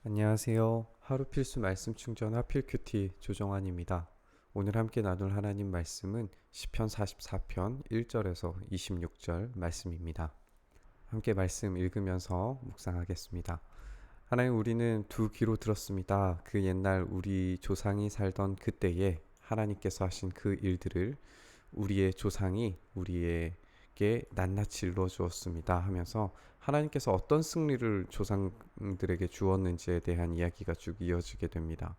안녕하세요. 하루 필수 말씀 충전 하필 큐티 조정환입니다. 오늘 함께 나눌 하나님 말씀은 시편 44편 1절에서 26절 말씀입니다. 함께 말씀 읽으면서 묵상하겠습니다. 하나님, 우리는 두 귀로 들었습니다. 그 옛날 우리 조상이 살던 그때에 하나님께서 하신 그 일들을 우리의 조상이 우리에게 낱낱이 일러 주었습니다 하면서 하나님께서 어떤 승리를 조상들에게 주었는지에 대한 이야기가 쭉 이어지게 됩니다.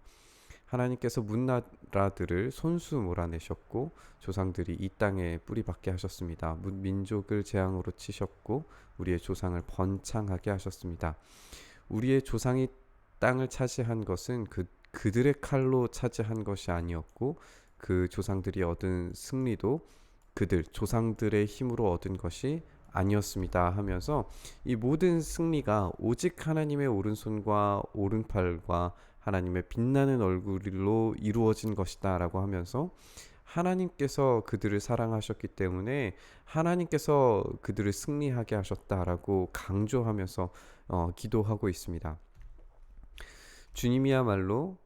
하나님께서 문나라들을 손수 몰아내셨고 조상들이 이 땅에 뿌리박게 하셨습니다. 민족을 재앙으로 치셨고 우리의 조상을 번창하게 하셨습니다. 우리의 조상이 땅을 차지한 것은 그들의 칼로 차지한 것이 아니었고, 그 조상들이 얻은 승리도 그들 조상들의 힘으로 얻은 것이 아니었습니다 하면서 이 모든 승리가 오직 하나님의 오른손과 오른팔과 하나님의 빛나는 얼굴로 이루어진 것이다 라고 하면서 하나님께서 그들을 사랑하셨기 때문에 하나님께서 그들을 승리하게 하셨다라고 강조하면서 기도하고 있습니다. 주님이야말로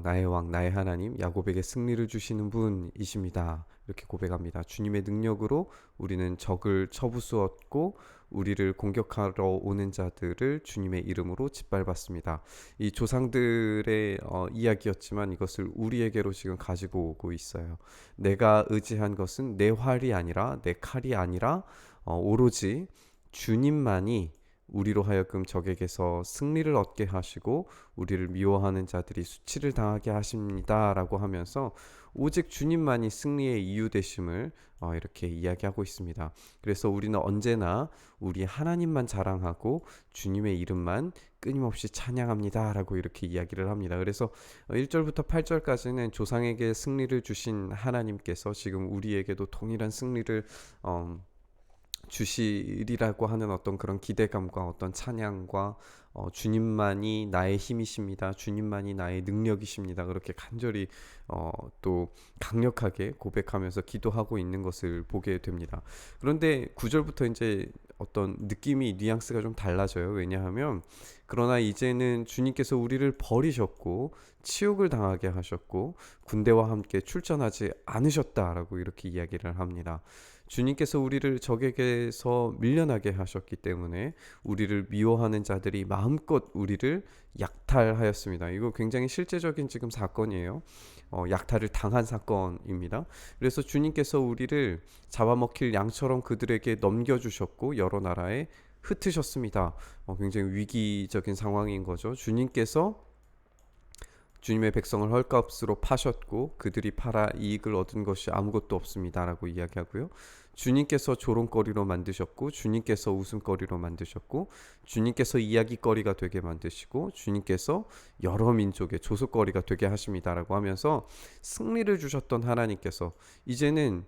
나의 왕, 나의 하나님, 야곱에게 승리를 주시는 분이십니다. 이렇게 고백합니다. 주님의 능력으로 우리는 적을 쳐부수었고 우리를 공격하러 오는 자들을 주님의 이름으로 짓밟았습니다. 이 조상들의 이야기였지만 이것을 우리에게로 지금 가지고 오고 있어요. 내가 의지한 것은 내 활이 아니라 내 칼이 아니라 오로지 주님만이 우리로 하여금 적에게서 승리를 얻게 하시고 우리를 미워하는 자들이 수치를 당하게 하십니다라고 하면서 오직 주님만이 승리의 이유 되심을 이렇게 이야기하고 있습니다. 그래서 우리는 언제나 우리 하나님만 자랑하고 주님의 이름만 끊임없이 찬양합니다라고 이렇게 이야기를 합니다. 그래서 1절부터 8절까지는 조상에게 승리를 주신 하나님께서 지금 우리에게도 동일한 승리를 주시리라고 하는 어떤 그런 기대감과 어떤 찬양과 주님만이 나의 힘이십니다. 주님만이 나의 능력이십니다. 그렇게 간절히 또 강력하게 고백하면서 기도하고 있는 것을 보게 됩니다. 그런데 9절부터 이제 어떤 느낌이 뉘앙스가 좀 달라져요. 왜냐하면 그러나 이제는 주님께서 우리를 버리셨고 치욕을 당하게 하셨고 군대와 함께 출전하지 않으셨다라고 이렇게 이야기를 합니다. 주님께서 우리를 적에게서 밀려나게 하셨기 때문에 우리를 미워하는 자들이 마음껏 우리를 약탈하였습니다. 이거 굉장히 실제적인 지금 사건이에요. 약탈을 당한 사건입니다. 그래서 주님께서 우리를 잡아먹힐 양처럼 그들에게 넘겨주셨고 여러 나라에 흩으셨습니다. 굉장히 위기적인 상황인 거죠. 주님의 백성을 헐값으로 파셨고 그들이 팔아 이익을 얻은 것이 아무것도 없습니다라고 이야기하고요. 주님께서 조롱거리로 만드셨고 주님께서 웃음거리로 만드셨고 주님께서 이야기거리가 되게 만드시고 주님께서 여러 민족의 조속거리가 되게 하십니다라고 하면서 승리를 주셨던 하나님께서 이제는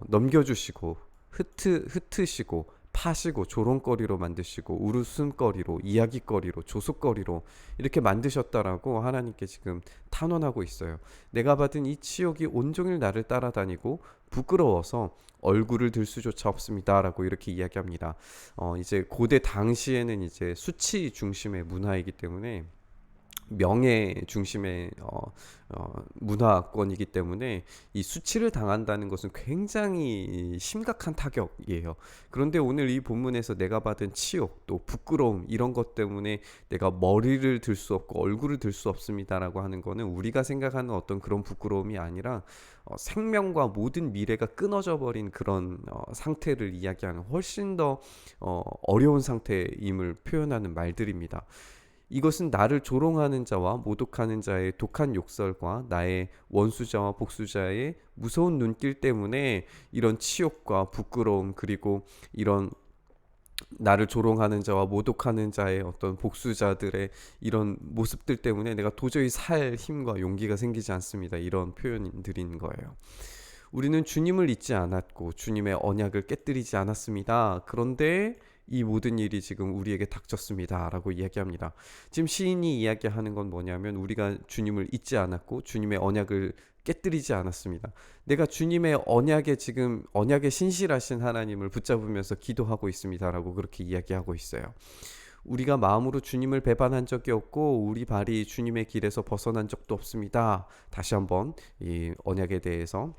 넘겨주시고 흩으시고 파시고 조롱거리로 만드시고 웃음거리로 이야기거리로 조속거리로 이렇게 만드셨다라고 하나님께 지금 탄원하고 있어요. 내가 받은 이 치욕이 온종일 나를 따라다니고 부끄러워서 얼굴을 들 수조차 없습니다라고 이렇게 이야기합니다. 이제 고대 당시에는 이제 수치 중심의 문화이기 때문에 명예 중심의 문화권이기 때문에 이 수치를 당한다는 것은 굉장히 심각한 타격이에요. 그런데 오늘 이 본문에서 내가 받은 치욕 또 부끄러움 이런 것 때문에 내가 머리를 들 수 없고 얼굴을 들 수 없습니다라고 하는 거는 우리가 생각하는 어떤 그런 부끄러움이 아니라 생명과 모든 미래가 끊어져 버린 그런 상태를 이야기하는 훨씬 더 어려운 상태임을 표현하는 말들입니다. 이것은 나를 조롱하는 자와 모독하는 자의 독한 욕설과 나의 원수자와 복수자의 무서운 눈길 때문에 이런 치욕과 부끄러움 그리고 이런 나를 조롱하는 자와 모독하는 자의 어떤 복수자들의 이런 모습들 때문에 내가 도저히 살 힘과 용기가 생기지 않습니다. 이런 표현들인 거예요. 우리는 주님을 잊지 않았고 주님의 언약을 깨뜨리지 않았습니다. 그런데 이 모든 일이 지금 우리에게 닥쳤습니다 라고 이야기합니다. 지금 시인이 이야기하는 건 뭐냐면 우리가 주님을 잊지 않았고 주님의 언약을 깨뜨리지 않았습니다. 내가 주님의 언약에 지금 언약에 신실하신 하나님을 붙잡으면서 기도하고 있습니다 라고 그렇게 이야기하고 있어요. 우리가 마음으로 주님을 배반한 적이 없고 우리 발이 주님의 길에서 벗어난 적도 없습니다. 다시 한번 이 언약에 대해서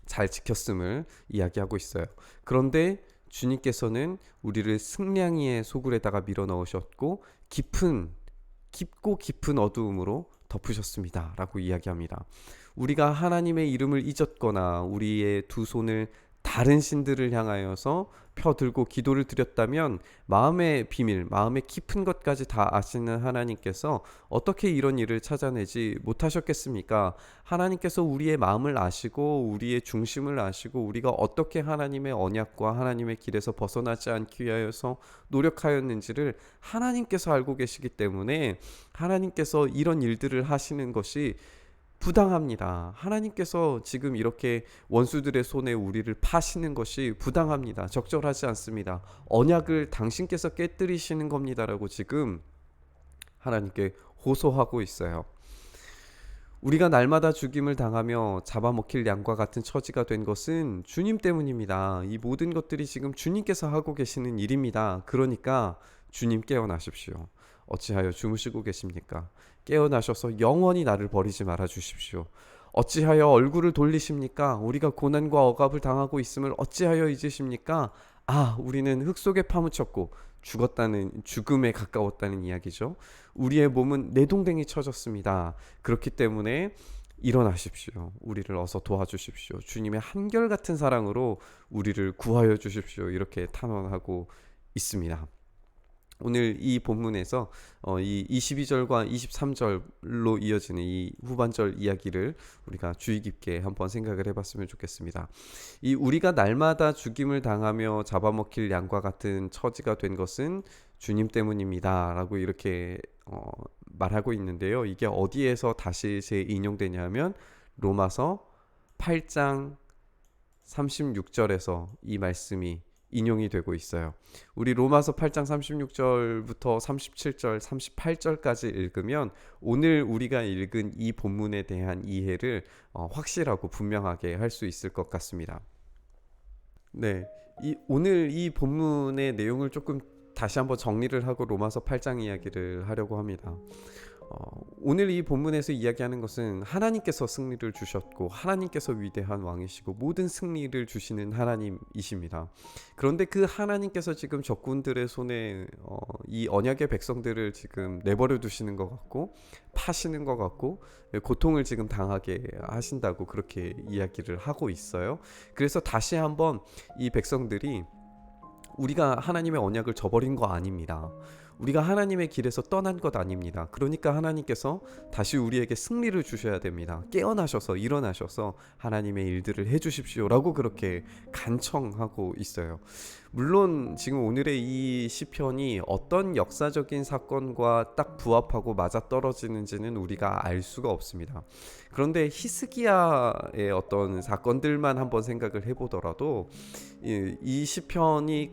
잘 지켰음을 이야기하고 있어요. 그런데 주님께서는 우리를 승량이의 소굴에다가 밀어 넣으셨고 깊고 깊은 어두움으로 덮으셨습니다. 라고 이야기합니다. 우리가 하나님의 이름을 잊었거나 우리의 두 손을 다른 신들을 향하여서 펴들고 기도를 드렸다면 마음의 비밀, 마음의 깊은 것까지 다 아시는 하나님께서 어떻게 이런 일을 찾아내지 못하셨겠습니까? 하나님께서 우리의 마음을 아시고 우리의 중심을 아시고 우리가 어떻게 하나님의 언약과 하나님의 길에서 벗어나지 않기 위하여서 노력하였는지를 하나님께서 알고 계시기 때문에 하나님께서 이런 일들을 하시는 것이 부당합니다. 하나님께서 지금 이렇게 원수들의 손에 우리를 파시는 것이 부당합니다. 적절하지 않습니다. 언약을 당신께서 깨뜨리시는 겁니다라고 지금 하나님께 호소하고 있어요. 우리가 날마다 죽임을 당하며 잡아먹힐 양과 같은 처지가 된 것은 주님 때문입니다. 이 모든 것들이 지금 주님께서 하고 계시는 일입니다. 그러니까 주님 깨어나십시오. 어찌하여 주무시고 계십니까? 깨어나셔서 영원히 나를 버리지 말아 주십시오. 어찌하여 얼굴을 돌리십니까? 우리가 고난과 억압을 당하고 있음을 어찌하여 잊으십니까? 우리는 흙 속에 파묻혔고 죽음에 가까웠다는 이야기죠. 우리의 몸은 내동댕이 쳐졌습니다. 그렇기 때문에 일어나십시오. 우리를 어서 도와주십시오. 주님의 한결같은 사랑으로 우리를 구하여 주십시오. 이렇게 탄원하고 있습니다. 오늘 이 본문에서 이 22절과 23절로 이어지는 이 후반절 이야기를 우리가 주의 깊게 한번 생각을 해봤으면 좋겠습니다. 이 우리가 날마다 죽임을 당하며 잡아먹힐 양과 같은 처지가 된 것은 주님 때문입니다 라고 이렇게 말하고 있는데요. 이게 어디에서 다시 재인용되냐면 로마서 8장 36절에서 이 말씀이 인용이 되고 있어요. 우리 로마서 8장 36절부터 37절, 38절까지 읽으면 오늘 우리가 읽은 이 본문에 대한 이해를 확실하고 분명하게 할 수 있을 것 같습니다. 네, 오늘 이 본문의 내용을 조금 다시 한번 정리를 하고 로마서 8장 이야기를 하려고 합니다. 오늘 이 본문에서 이야기하는 것은 하나님께서 승리를 주셨고 하나님께서 위대한 왕이시고 모든 승리를 주시는 하나님이십니다. 그런데 그 하나님께서 지금 적군들의 손에 이 언약의 백성들을 지금 내버려 두시는 것 같고 파시는 것 같고 고통을 지금 당하게 하신다고 그렇게 이야기를 하고 있어요. 그래서 다시 한번 이 백성들이 우리가 하나님의 언약을 저버린 거 아닙니다. 우리가 하나님의 길에서 떠난 것 아닙니다. 그러니까 하나님께서 다시 우리에게 승리를 주셔야 됩니다. 깨어나셔서 일어나셔서 하나님의 일들을 해주십시오라고 그렇게 간청하고 있어요. 물론 지금 오늘의 이 시편이 어떤 역사적인 사건과 딱 부합하고 맞아떨어지는지는 우리가 알 수가 없습니다. 그런데 히스기야의 어떤 사건들만 한번 생각을 해보더라도 이 시편이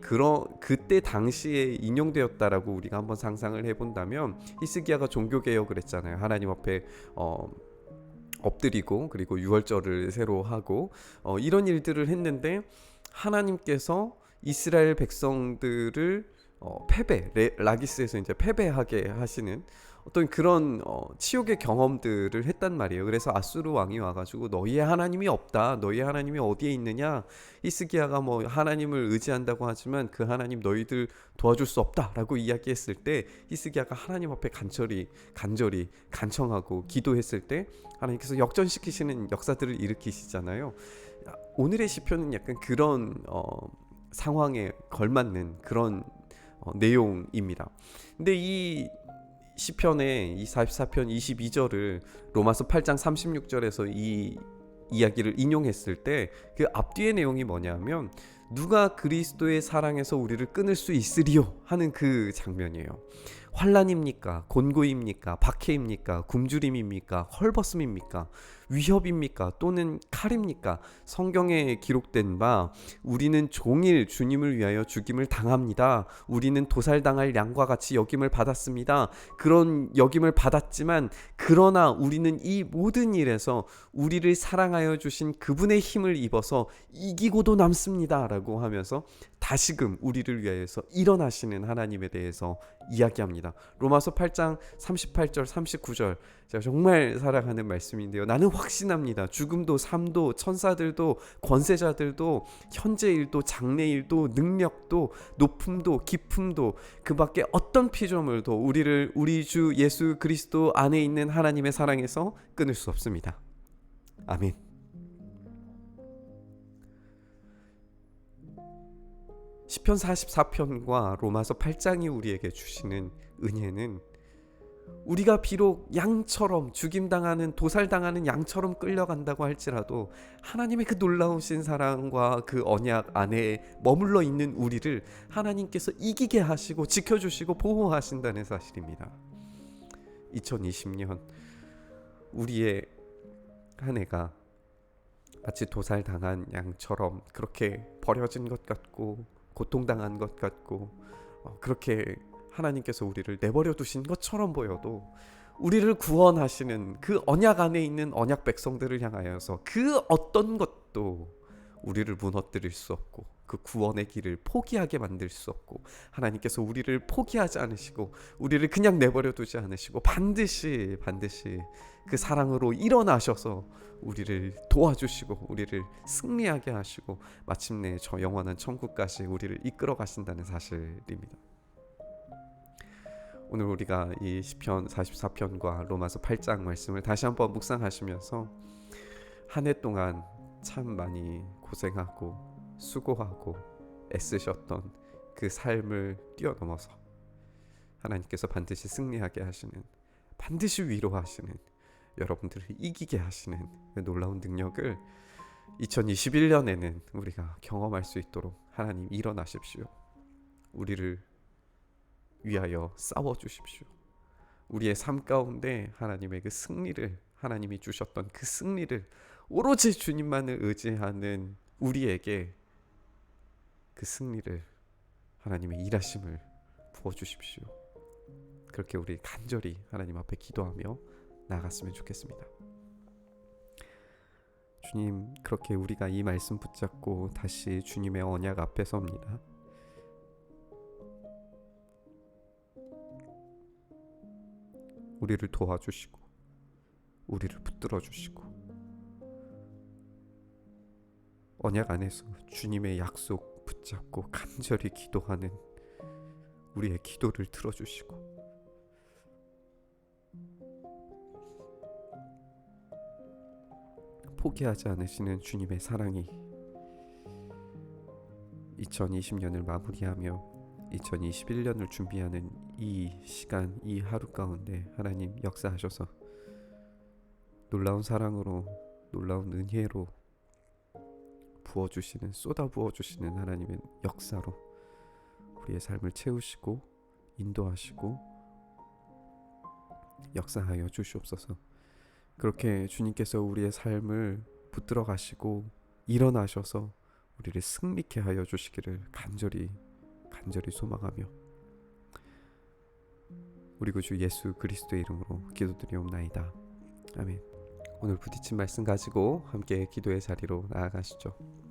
그때 당시에 인용되었다라고 우리가 한번 상상을 해본다면 히스기야가 종교개혁을 했잖아요. 하나님 앞에 엎드리고 그리고 유월절을 새로 하고 이런 일들을 했는데 하나님께서 이스라엘 백성들을 라기스에서 이제 패배하게 하시는 어떤 그런 치욕의 경험들을 했단 말이에요. 그래서 아수르 왕이 와가지고 너희의 하나님이 없다, 너희의 하나님이 어디에 있느냐, 히스기야가 뭐 하나님을 의지한다고 하지만 그 하나님 너희들 도와줄 수 없다라고 이야기했을 때 히스기야가 하나님 앞에 간절히 간청하고 기도했을 때 하나님께서 역전시키시는 역사들을 일으키시잖아요. 오늘의 시편은 약간 그런 상황에 걸맞는 그런 내용입니다. 근데 이 시편의 이 44편 22절을 로마서 8장 36절에서 이 이야기를 인용했을 때 그 앞뒤의 내용이 뭐냐면 누가 그리스도의 사랑에서 우리를 끊을 수 있으리요 하는 그 장면이에요. 환난입니까? 곤고입니까? 박해입니까? 굶주림입니까? 헐벗음입니까? 위협입니까? 또는 칼입니까? 성경에 기록된 바 우리는 종일 주님을 위하여 죽임을 당합니다. 우리는 도살당할 양과 같이 여김을 받았습니다. 그런 여김을 받았지만 그러나 우리는 이 모든 일에서 우리를 사랑하여 주신 그분의 힘을 입어서 이기고도 남습니다 라고 하면서 다시금 우리를 위하여서 일어나시는 하나님에 대해서 이야기합니다. 로마서 8장 38절 39절 제가 정말 사랑하는 말씀인데요. 나는 확신합니다. 죽음도 삶도 천사들도 권세자들도 현재 일도 장래 일도 능력도 높음도 깊음도 그 밖에 어떤 피조물도 우리를 우리 주 예수 그리스도 안에 있는 하나님의 사랑에서 끊을 수 없습니다. 아멘. 시편 44편과 로마서 8장이 우리에게 주시는 은혜는 우리가 비록 양처럼 죽임당하는 도살당하는 양처럼 끌려간다고 할지라도 하나님의 그 놀라우신 사랑과 그 언약 안에 머물러 있는 우리를 하나님께서 이기게 하시고 지켜주시고 보호하신다는 사실입니다. 2020년 우리의 한 해가 마치 도살당한 양처럼 그렇게 버려진 것 같고 고통당한 것 같고 그렇게 하나님께서 우리를 내버려 두신 것처럼 보여도 우리를 구원하시는 그 언약 안에 있는 언약 백성들을 향하여서 그 어떤 것도 우리를 무너뜨릴 수 없고 그 구원의 길을 포기하게 만들 수 없고 하나님께서 우리를 포기하지 않으시고 우리를 그냥 내버려 두지 않으시고 반드시 그 사랑으로 일어나셔서 우리를 도와주시고 우리를 승리하게 하시고 마침내 저 영원한 천국까지 우리를 이끌어 가신다는 사실입니다. 오늘 우리가 이 시편 44편과 로마서 8장 말씀을 다시 한번 묵상하시면서 한 해 동안 참 많이 고생하고 수고하고 애쓰셨던 그 삶을 뛰어넘어서 하나님께서 반드시 승리하게 하시는, 반드시 위로하시는, 여러분들을 이기게 하시는 그 놀라운 능력을 2021년에는 우리가 경험할 수 있도록 하나님 일어나십시오. 우리를 위하여 싸워주십시오. 우리의 삶 가운데 하나님의 그 승리를, 하나님이 주셨던 그 승리를 오로지 주님만을 의지하는 우리에게 그 승리를, 하나님의 일하심을 부어주십시오. 그렇게 우리 간절히 하나님 앞에 기도하며 나아갔으면 좋겠습니다. 주님, 그렇게 우리가 이 말씀 붙잡고 다시 주님의 언약 앞에 섭니다. 우리를 도와주시고 우리를 붙들어 주시고 언약 안에서 주님의 약속 붙잡고 간절히 기도하는 우리의 기도를 들어주시고 포기하지 않으시는 주님의 사랑이 2020년을 마무리하며 2021년을 준비하는 이 시간, 이 하루 가운데 하나님 역사하셔서 놀라운 사랑으로, 놀라운 은혜로 부어주시는, 쏟아 부어주시는 하나님의 역사로 우리의 삶을 채우시고 인도하시고 역사하여 주시옵소서. 그렇게 주님께서 우리의 삶을 붙들어 가시고 일어나셔서 우리를 승리케 하여 주시기를 간절히 소망하며 우리 구주 예수 그리스도의 이름으로 기도드리옵나이다. 아멘. 오늘 부딪힌 말씀 가지고 함께 기도의 자리로 나아가시죠.